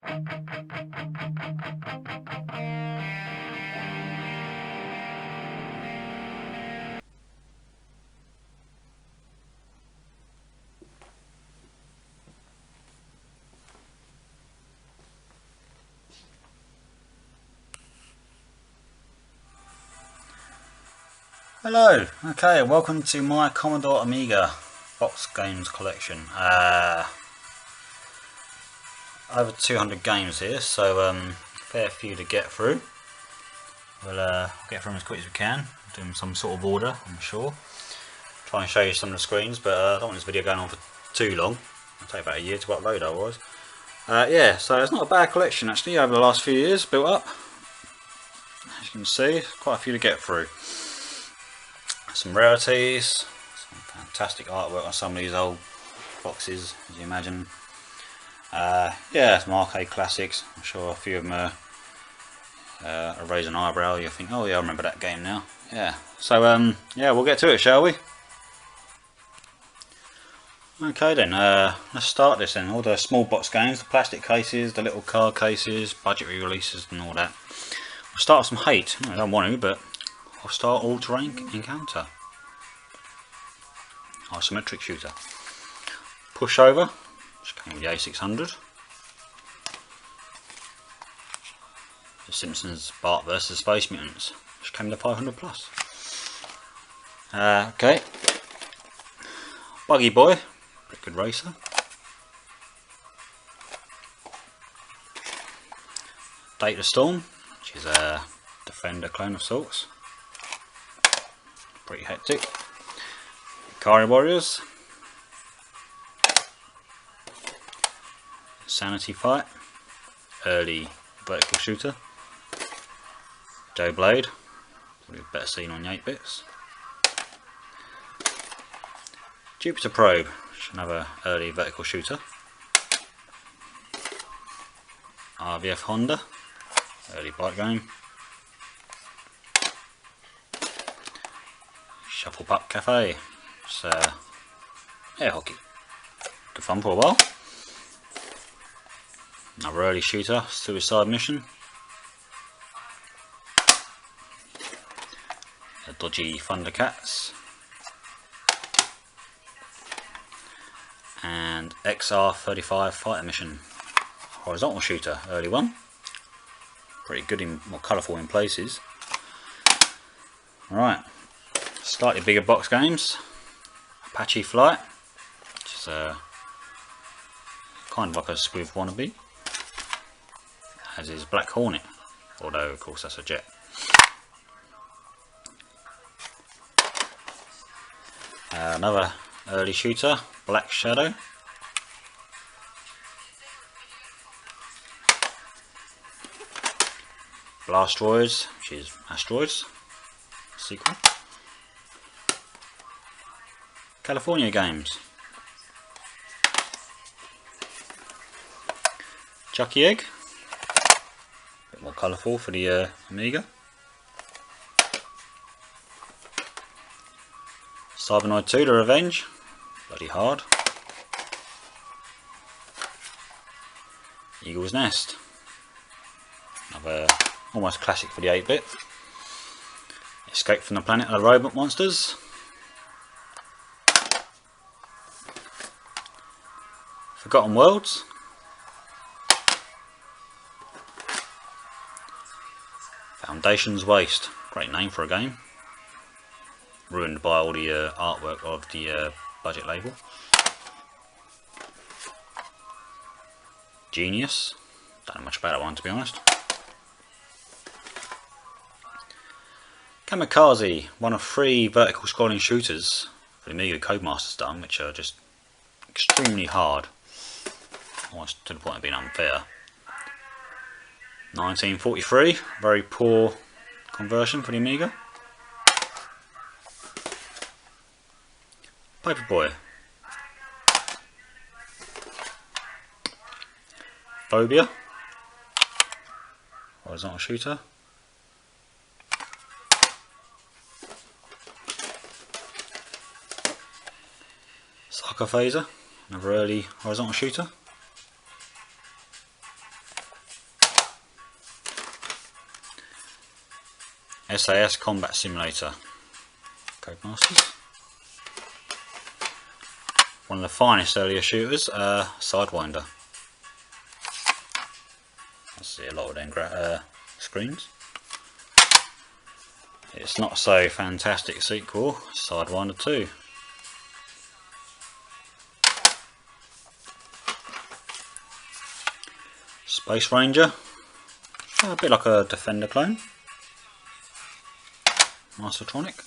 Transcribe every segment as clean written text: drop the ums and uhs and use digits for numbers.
Hello, okay, welcome to my Commodore Amiga box games collection. Over 200 games here, so fair few to get through. We'll get through them as quick as we can, do them in some sort of order, I'm sure. Try and show you some of the screens, but I don't want this video going on for too long. It'll take about a year to upload otherwise. Yeah, so it's not a bad collection actually over the last few years, built up. As you can see, quite a few to get through. Some rarities, some fantastic artwork on some of these old boxes, as you imagine. Yeah, some arcade classics. I'm sure a few of them are raise an eyebrow. You'll think, oh yeah, I remember that game now. Yeah. So yeah, we'll get to it, shall we? Okay then. Let's start this then. All the small box games, the plastic cases, the little card cases, budget re-releases, and all that. We'll start with some hate. I don't want to, but I'll start all-terrain encounter. Isometric shooter. Pushover, which came with the A600. The Simpsons Bart vs Space Mutants, which came with the 500 plus. Okay. Buggy Boy, pretty good racer. Data Storm, which is a Defender clone of sorts. Pretty hectic. Ikari Warriors. Sanity Fight. Early vertical shooter. Joe Blade. Probably better seen on the 8-bits. Jupiter Probe, which is another early vertical shooter. RVF Honda. Early bike game. Shuffle Puck Cafe. It's air hockey. Good fun for a while. Another early shooter, Suicide Mission. The dodgy Thundercats. And XR35 Fighter Mission. Horizontal shooter, early one. Pretty good, more colourful in places. Right. Slightly bigger box games. Apache Flight, which is kind of like a Swift wannabe, as is Black Hornet, although of course that's a jet. Another early shooter, Black Shadow. Blastroids, which is Asteroids, sequel. California Games. Chucky Egg. A bit more colourful for the Amiga. Cybernoid 2, The Revenge. Bloody hard. Eagle's Nest. Another almost classic for the 8-bit. Escape from the Planet of the Robot Monsters. Forgotten Worlds. Foundation's Waste. Great name for a game. Ruined by all the artwork of the budget label. Genius. Don't know much about that one, to be honest. Kamikaze. One of 3 vertical scrolling shooters for the Amiga Codemaster's done, which are just extremely hard. Almost to the point of being unfair. 1943, very poor conversion for the Amiga. Paperboy. Phobia. Horizontal shooter. Sarcophaser, another early horizontal shooter. SAS Combat Simulator. Codemasters. One of the finest earlier shooters, Sidewinder. I see a lot of them screens. It's not so fantastic sequel, Sidewinder 2. Space Ranger, a bit like a Defender clone. Mastertronic.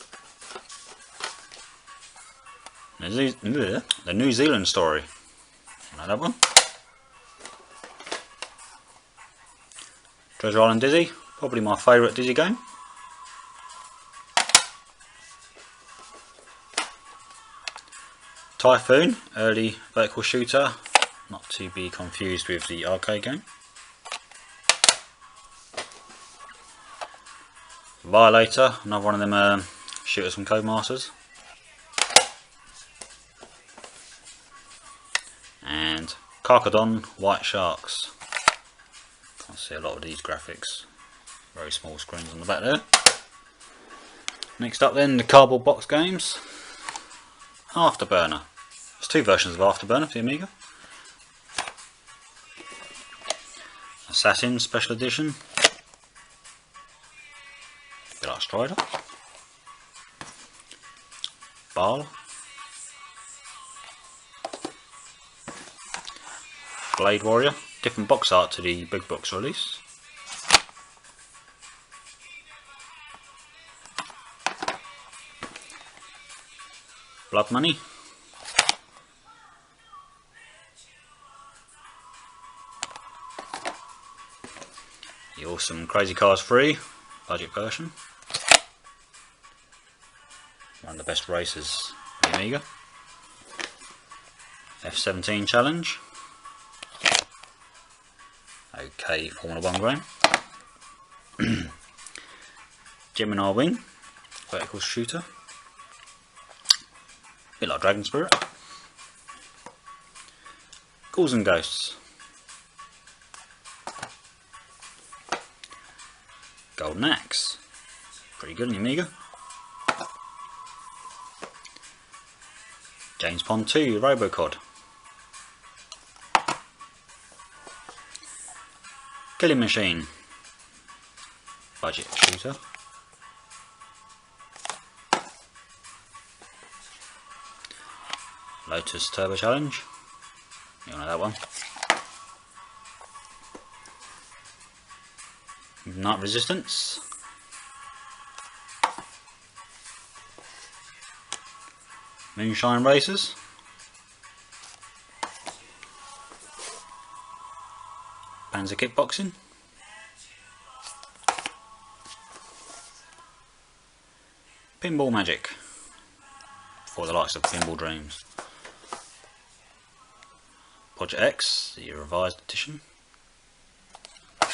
The New Zealand story. Know that one. Treasure Island Dizzy, probably my favourite Dizzy game. Typhoon, early vertical shooter, not to be confused with the arcade game. Violator, another one of them shooters from Codemasters. And Carcadon, White Sharks. Can't see a lot of these graphics. Very small screens on the back there. Next up then, the cardboard box games. Afterburner. There's two versions of Afterburner for the Amiga. Assassin Special Edition. A bit like Strider. Baal. Blade Warrior. Different box art to the big box release. Blood Money. The awesome Crazy Cars 3 budget version. One of the best races for the Amiga. F-17 Challenge. Okay, Formula 1 game. Gemini Wing, vertical shooter. Bit like Dragon Spirit. Ghouls and Ghosts. Golden Axe. Pretty good in the Amiga. James Pond 2, Robocod. Killing Machine. Budget shooter. Lotus Turbo Challenge. You know that one. Night Resistance. Moonshine Racers. Panzer Kickboxing. Pinball Magic. For the likes of Pinball Dreams. Project X, the revised edition.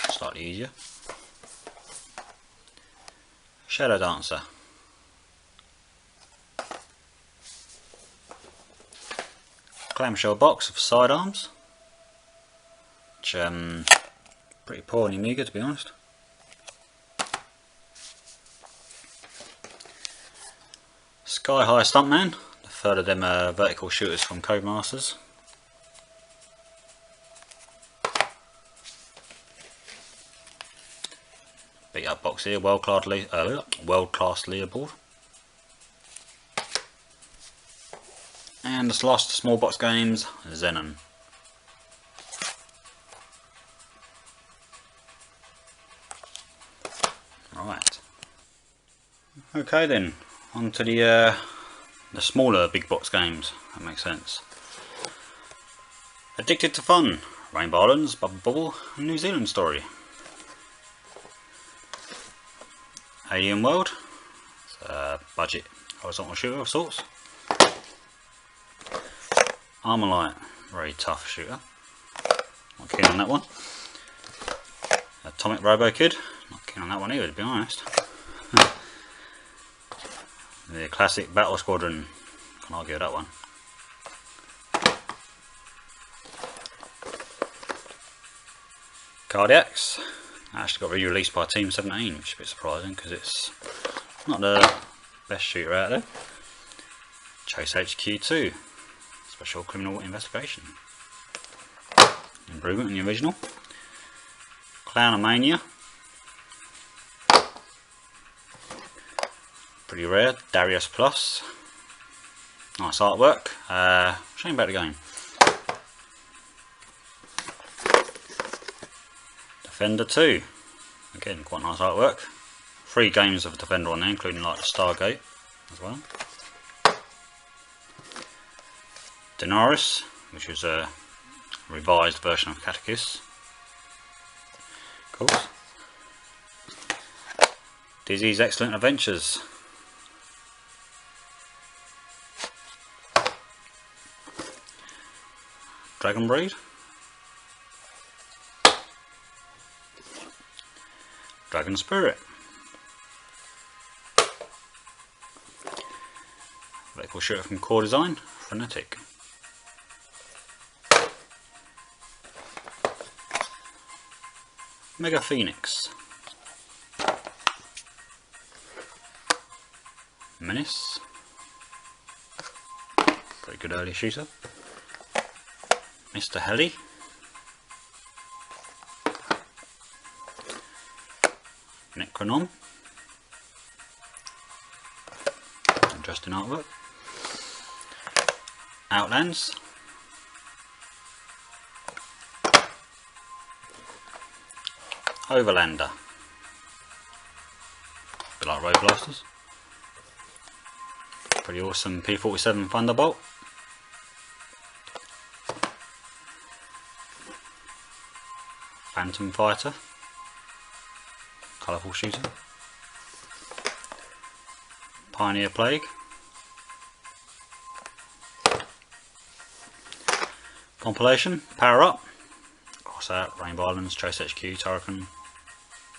Slightly easier. Shadow Dancer. Clamshell box of sidearms. Which pretty poor in the Amiga, to be honest. Sky High Stuntman, the third of them vertical shooters from Codemasters. Beat up box here, world class leaderboard. And the last small box games, Xenon. Right. Okay then, on to the smaller big box games. That makes sense. Addicted to Fun, Rainbow Islands, Bubble Bobble, and New Zealand Story. Alien World, budget horizontal shooter of sorts. Armalite, very tough shooter. Not keen on that one. Atomic Robo Kid, not keen on that one either, to be honest. The classic Battle Squadron, can't argue with that one. Cardiacs, Actually got re-released by Team 17, which is a bit surprising because it's not the best shooter out there. Chase HQ 2, Special Criminal Investigation. Improvement in the original. Clownomania. Pretty rare. Darius Plus. Nice artwork. Shame about the game. Defender 2. Again, quite nice artwork. 3 games of Defender on there, including like the Stargate as well. Daenerys, which is a revised version of Catechist. Of course. Dizzy's Excellent Adventures. Dragon Breed. Dragon Spirit. Vertical shooter from Core Design, Frenetic. Mega Phoenix. Menace. Pretty good early shooter. Mr. Heli. Necronom. Interesting artwork. Outlands. Overlander. A bit like Road Blasters. Pretty awesome P-47 Thunderbolt. Phantom Fighter. Colourful shooter. Pioneer Plague. Compilation, Power Up, Cross Out, Rainbow Islands, Chase HQ, Turrican,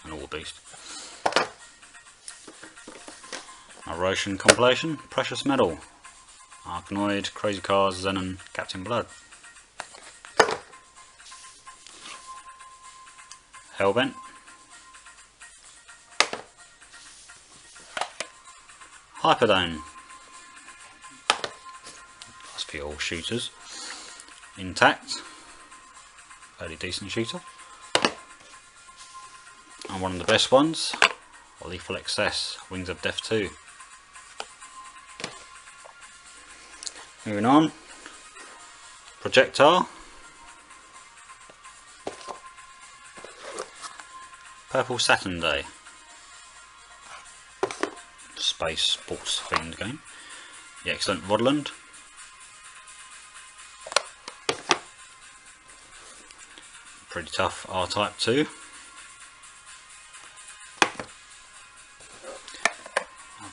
and All Beast. A Roshan compilation, Precious Metal, Arkanoid, Crazy Cars, Xenon, Captain Blood. Hellbent. Hyperdome. That's for all shooters. Intact. Fairly decent shooter. And one of the best ones, Lethal Excess, Wings of Death 2. Moving on. Projectile. Purple Saturn Day. Space sports themed game. The Excellent Rodland. Pretty tough R-Type 2.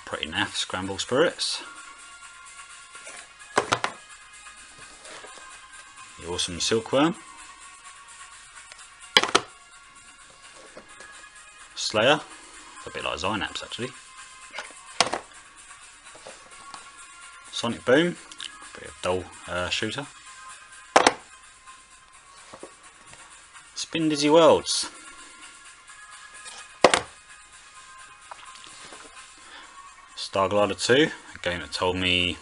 Pretty naff Scramble Spirits. The awesome Silkworm. Slayer. A bit like Zynaps actually. Sonic Boom. Pretty dull shooter. Spin Dizzy Worlds. Star Glider 2, a game that told me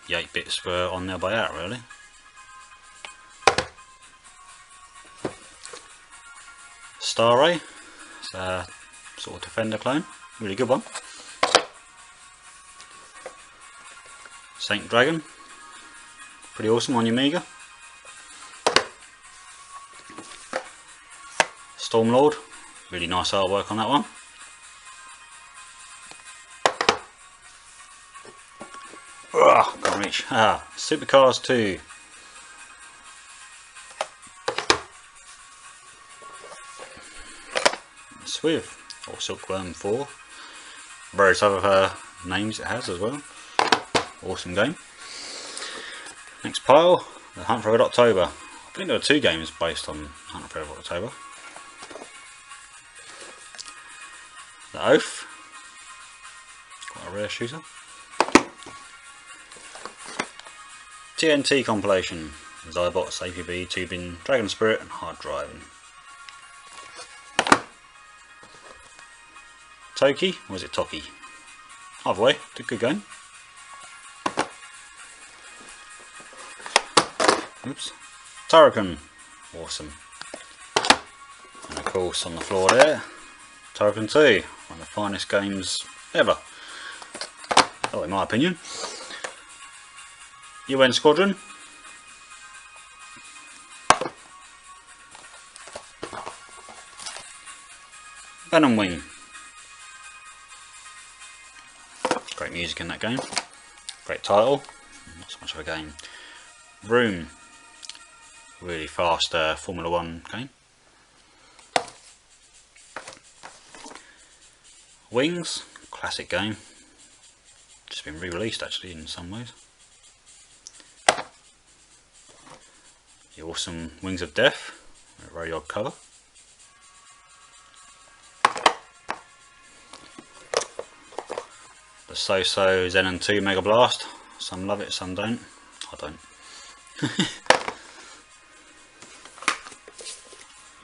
the 8-bits were on their way out really. Star Ray, it's a sort of Defender clone, really good one. Saint Dragon, pretty awesome on your Amiga. Stormlord, really nice artwork on that one. Ugh, can't reach. Supercars 2. Swiv, or Silkworm 4. Various other names it has as well. Awesome game. Next pile, The Hunt for Red October. I think there are 2 games based on Hunt for Red October. The Oath, quite a rare shooter. TNT compilation, Zybots, APB, Tubing, Dragon Spirit and Hard Driving. Toki, or is it Toki? Either way, it's a good game. Oops. Turrican, awesome. And of course on the floor there, Turrican 2, one of the finest games ever. Oh, in my opinion. UN Squadron. Venom Wing. Great music in that game. Great title. Not so much of a game. Room. Really fast Formula 1 game. Wings. Classic game. Just been re-released actually in some ways. The awesome Wings of Death. A very odd cover. The So-So Xenon 2 Mega Blast. Some love it, some don't. I don't.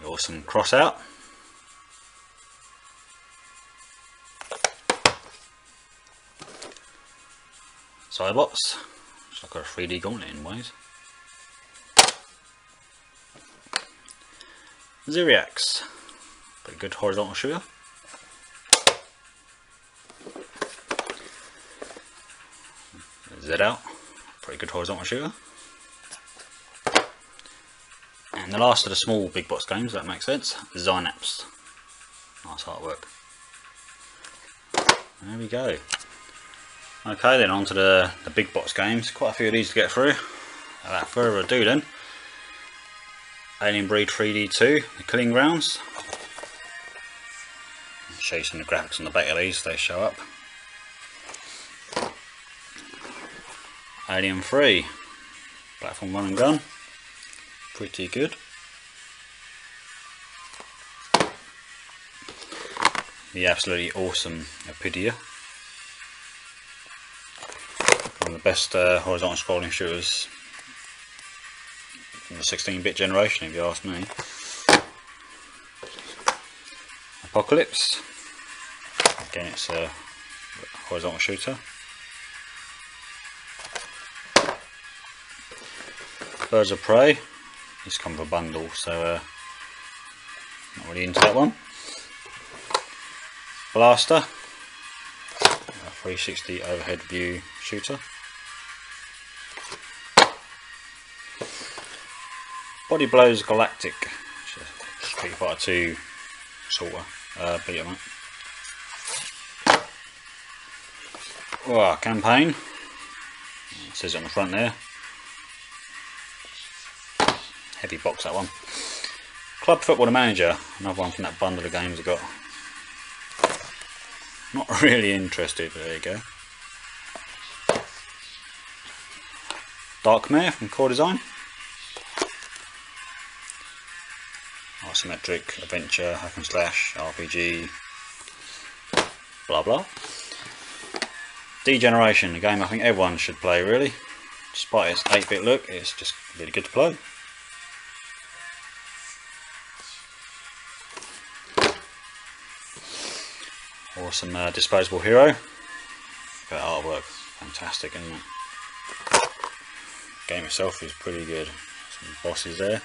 The awesome Crossout. Cybots. It's like a 3D gauntlet in ways. Ziriax. Pretty good horizontal shooter. Z-Out. Pretty good horizontal shooter. And the last of the small big box games, that makes sense. Synapse. Nice artwork. There we go. Okay, then on to the big box games. Quite a few of these to get through. Without further ado then. Alien Breed 3D 2, The Killing Grounds. I'll show you some of the graphics on the back of these, they show up. Alien 3, platform run and gun. Pretty good. The absolutely awesome Apidia. One of the best horizontal scrolling shooters from the 16-bit generation, if you ask me. Apocalypse. Again, it's a horizontal shooter. Birds of Prey. This comes with a bundle, so not really into that one. Blaster. A 360 overhead view shooter. Body Blows Galactic, which is a Street Fighter 2 sort of beat 'em up. Oh, campaign. It says it on the front there. Heavy box, that one. Club Football Manager, another one from that bundle of games I got. Not really interested, but there you go. Darkmare from Core Design. Isometric, adventure, hack and slash, RPG, blah blah. Degeneration, a game I think everyone should play really. Despite its 8-bit look, it's just really good to play. Awesome disposable hero. That artwork, fantastic, isn't it? Game itself is pretty good. Some bosses there.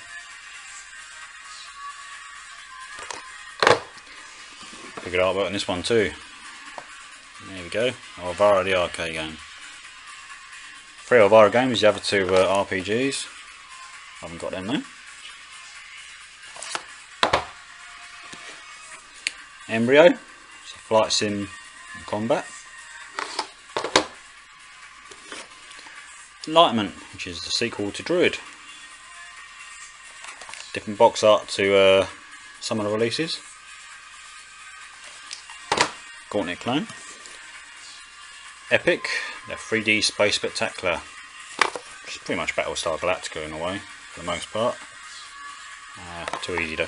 Pretty good artwork on this one too. There we go. Elvira, the arcade game. 3 Elvira games, the other 2 were RPGs. Haven't got them though. Embryo, it's a flight sim and combat. Enlightenment, which is the sequel to Druid. Different box art to some of the releases. Gauntlet clone. Epic, the 3D Space Spectacular, which is pretty much Battlestar Galactica in a way, for the most part. Too easy though.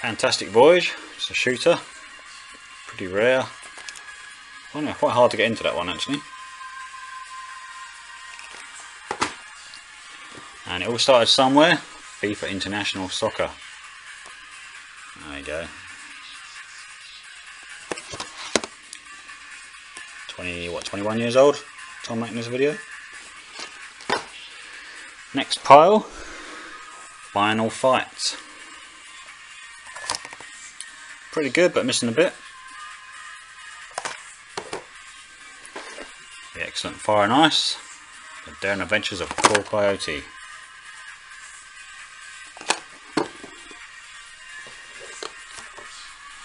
Fantastic Voyage, it's a shooter, pretty rare. I don't know, quite hard to get into that one actually. And it all started somewhere. FIFA International Soccer. There you go. 21 years old, time making this video. Next pile, Final Fight. Pretty good, but missing a bit. The excellent Fire and Ice, The Daring Adventures of Paul Coyote.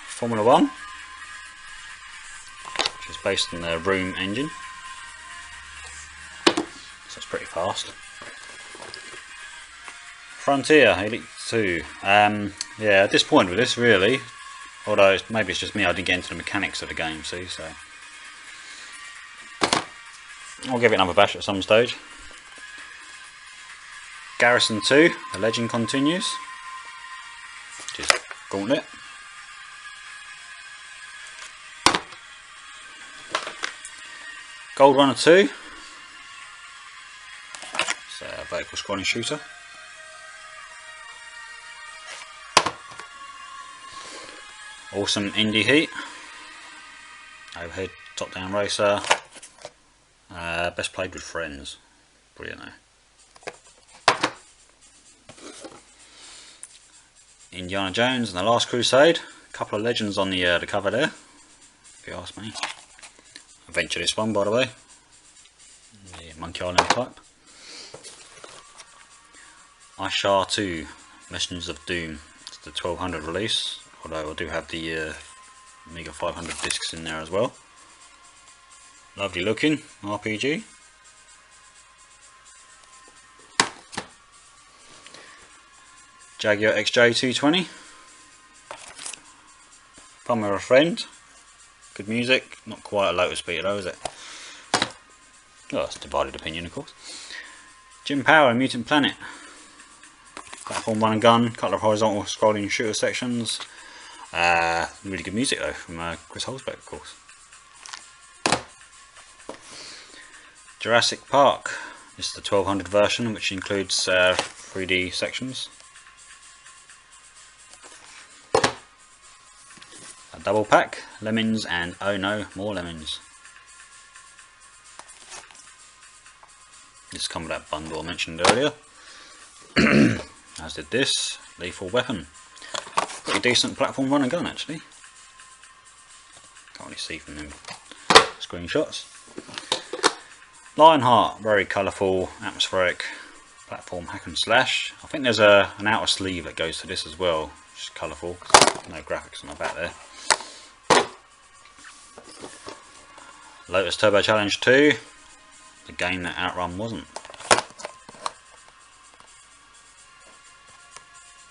Formula 1, which is based on the Room engine, so it's pretty fast. Frontier Elite 2. Yeah, disappointed with this really, although maybe it's just me, I didn't get into the mechanics of the game, see, so I'll give it another bash at some stage. Garrison 2, The Legend Continues, which is Gauntlet. Gold Runner 2, it's a vertical scrolling shooter. Awesome Indie Heat, overhead top down racer, best played with friends, brilliant though. Indiana Jones and the Last Crusade, a couple of legends on the cover there, if you ask me. Adventure this one, by the way, the Monkey Island type. Ishar 2, Messengers of Doom, it's the 1200 release, although I do have the Amiga 500 discs in there as well. Lovely looking RPG. Jaguar XJ220, fun with a friend. Good music, not quite a Lotus beat though, is it? Well, that's divided opinion, of course. Jim Power and Mutant Planet. Platform run and gun, couple of horizontal scrolling shooter sections. Really good music though, from Chris Holzbeck, of course. Jurassic Park. This is the 1200 version, which includes 3D sections. Double pack, lemons and oh no, more lemons. This come with that bundle I mentioned earlier. As did this, Lethal Weapon. Pretty decent platform run and gun actually. Can't really see from them screenshots. Lionheart, very colourful, atmospheric platform hack and slash. I think there's an outer sleeve that goes to this as well, which is colourful. No graphics on the back there. Lotus Turbo Challenge 2, the game that Outrun wasn't.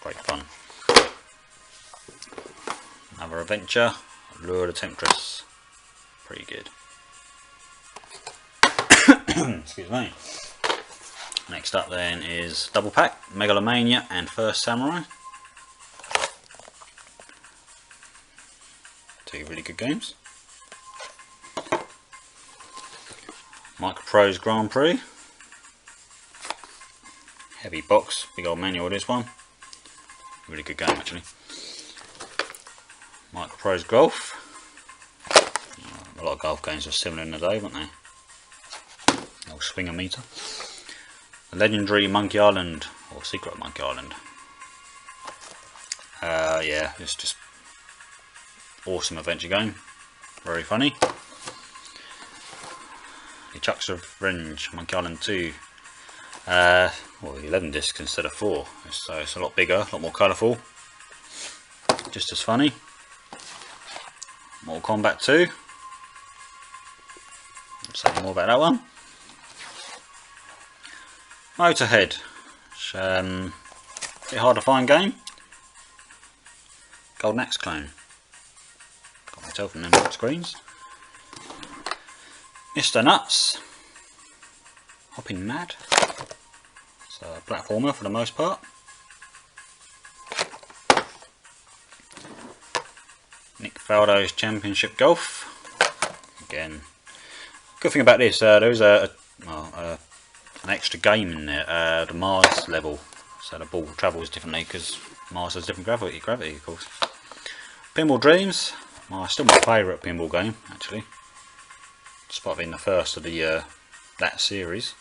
Great fun. Another adventure, Lure the Temptress, pretty good. Excuse me. Next up then is Double Pack, Megalomania and First Samurai. Two really good games. Microprose Grand Prix. Heavy box, big old manual this one. Really good game actually. Microprose Golf. A lot of golf games are similar in the day, weren't they? Old swinger meter. The legendary Monkey Island, or Secret Monkey Island. Yeah, it's just awesome adventure game. Very funny. The Chuck's Revenge, Monkey Island 2. Well, 11 discs instead of 4, so it's a lot bigger, a lot more colourful. Just as funny. Mortal Kombat 2. Say more about that one. Motorhead, which, a bit hard to find game. Golden Axe clone. Can't really tell from them screens. Mr. Nuts. Hopping Mad. It's a platformer for the most part. Nick Faldo's Championship Golf. Again, good thing about this, there is an extra game in there, the Mars level, so the ball travels differently because Mars has different gravity of course. Pinball Dreams, still my favourite pinball game actually. despite being the first of the that series.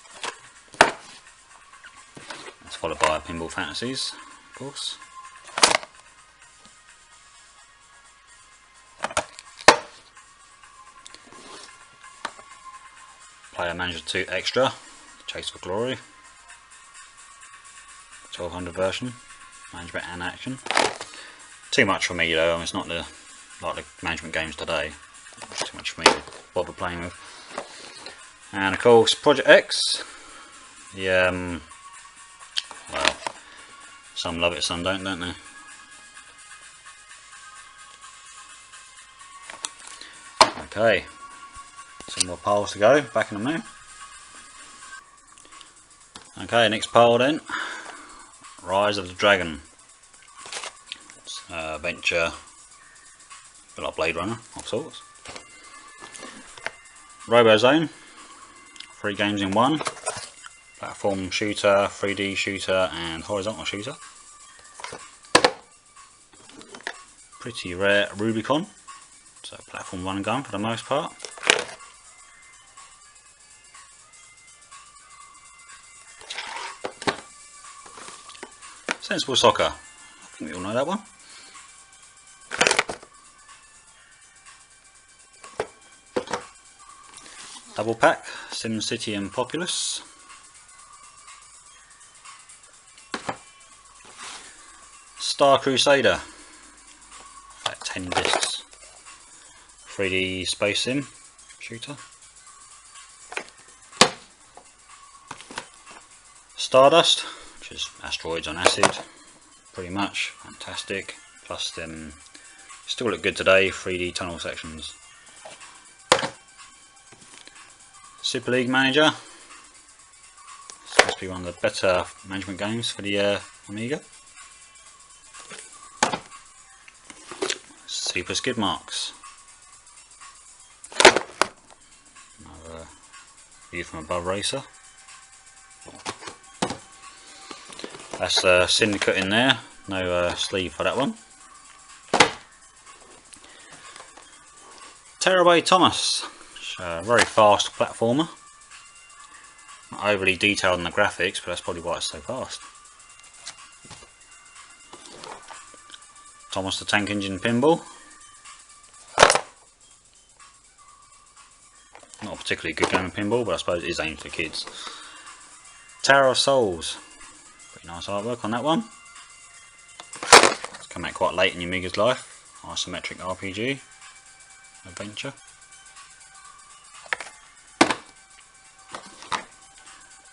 It's followed by Pinball Fantasies, of course. Player Manager 2 Extra, Chase for Glory, 1200 version, management and action. Too much for me though, it's not like the management games today. It's too much for me to bother playing with. And of course Project X, well, some love it, some don't they? Okay, some more piles to go, back in a minute. Okay, next pile then, Rise of the Dragon. It's adventure, a bit like Blade Runner of sorts. Robozone, 3 games in one. Platform shooter, 3D shooter and horizontal shooter. Pretty rare Rubicon, so platform run and gun for the most part. Sensible Soccer, I think we all know that one. Double pack, SimCity and Populous. Star Crusader, about 10 discs. 3D space sim shooter. Stardust, which is asteroids on acid, pretty much fantastic. Plus them still look good today, 3D tunnel sections. Super League Manager, supposed to be one of the better management games for the Amiga. Super Skid Marks, another view from above racer. That's Syndicate in there, no sleeve for that one. Tearaway Thomas, a very fast platformer. Not overly detailed in the graphics, but that's probably why it's so fast. Thomas the Tank Engine Pinball. Not a particularly good game of pinball, but I suppose it is aimed for kids. Tower of Souls. Pretty nice artwork on that one. It's come out quite late in your Amiga's life. Isometric RPG adventure.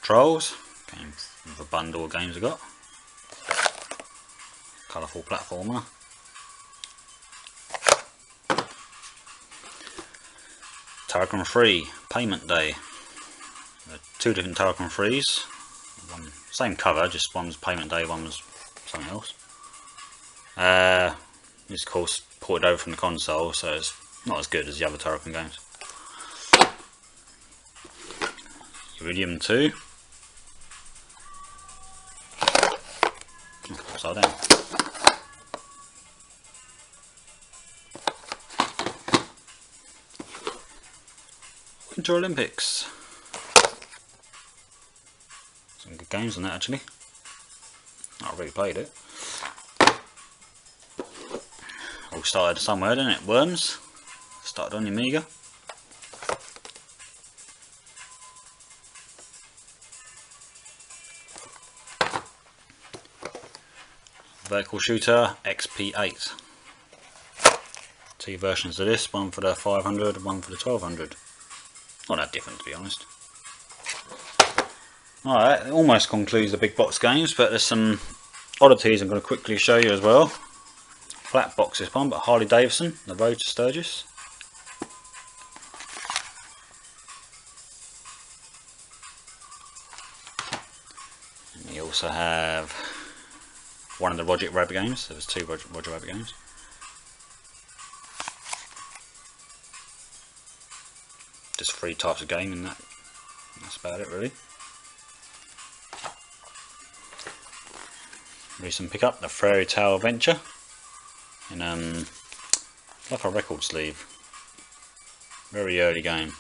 Trolls. Came with a bundle of games I got. Colourful platformer. Turrican 3, Payment Day. Two different Turrican 3s. One, same cover, just one was Payment Day, one was something else. This of course ported over from the console, so it's not as good as the other Turrican games. Iridium 2. Upside down. Winter Olympics. Some good games on that actually. Not really played it. All started somewhere, didn't it? Worms. Started on the Amiga. Vertical Shooter XP8. Two versions of this, one for the 500 and one for the 1200. Not that different to be honest. Alright, it almost concludes the big box games, but there's some oddities I'm going to quickly show you as well. Flat box this one, but Harley Davidson, the Road to Sturgis. And you also have one of the Roger Rabbit games. There was two Roger Rabbit games. Just 3 types of game, and that's about it really. Recent pickup, the Fairy Tale Adventure, in like a record sleeve. Very early game.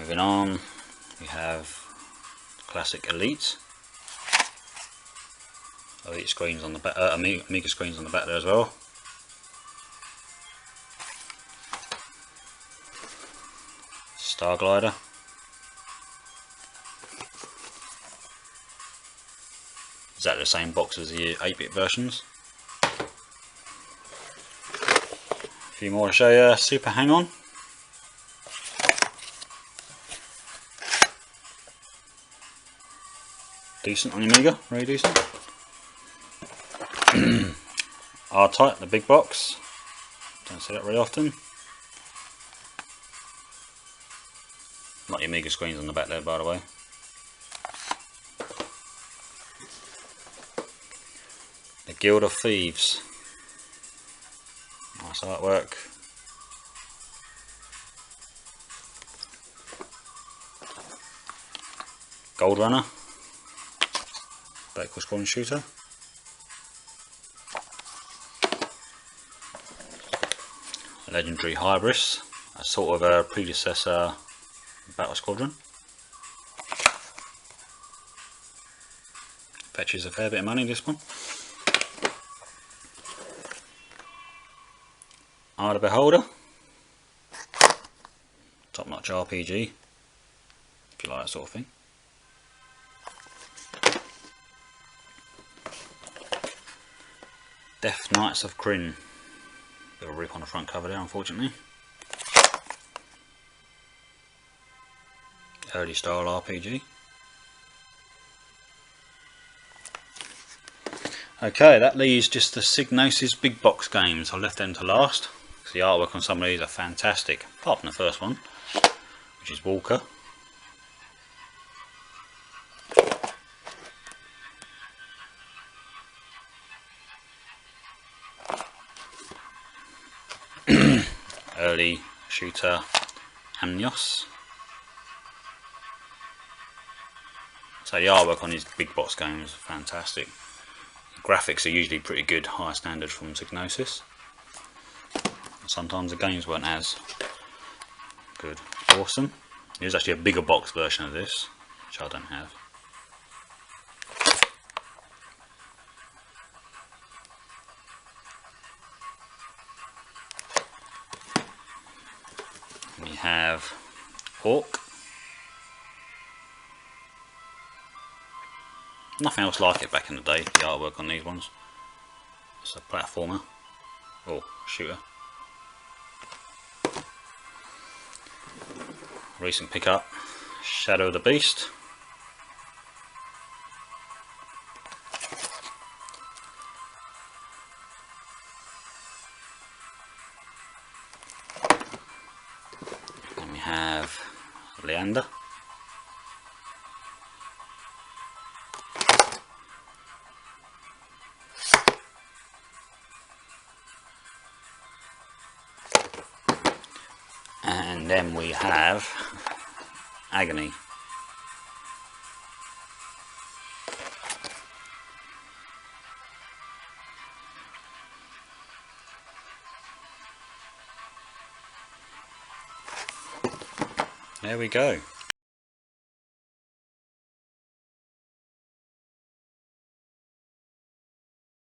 Moving on, we have classic Elite. Elite screens on the back, Amiga screens on the back there as well. Star Glider. Exactly the same box as the 8-bit versions. A few more to show you. Super Hang-On. Decent on the Amiga, very decent. R-Type, the big box. Don't see that very often. Not the Amiga screens on the back there, by the way. The Guild of Thieves. Nice artwork. Gold Runner. Vertical scrolling shooter. A legendary Hybris. A sort of a predecessor Battle Squadron. Fetches a fair bit of money, this one. Eye of the Beholder. Top notch RPG, if you like that sort of thing. Death Knights of Kryn. Bit of a rip on the front cover there, unfortunately. Early style RPG. Okay, that leaves just the Psygnosis big box games. I left them to last. The artwork on some of these are fantastic, apart from the first one, which is Walker. Early shooter Amnios. So the artwork on these big box games are fantastic. The graphics are usually pretty good, high standard from Psygnosis. Sometimes the games weren't as good. Awesome. There's actually a bigger box version of this, which I don't have. We have Hawk. Nothing else like it back in the day, the artwork on these ones. It's a platformer, or shooter. Recent pickup, Shadow of the Beast. And we have Leander. And then we have Agony. There we go.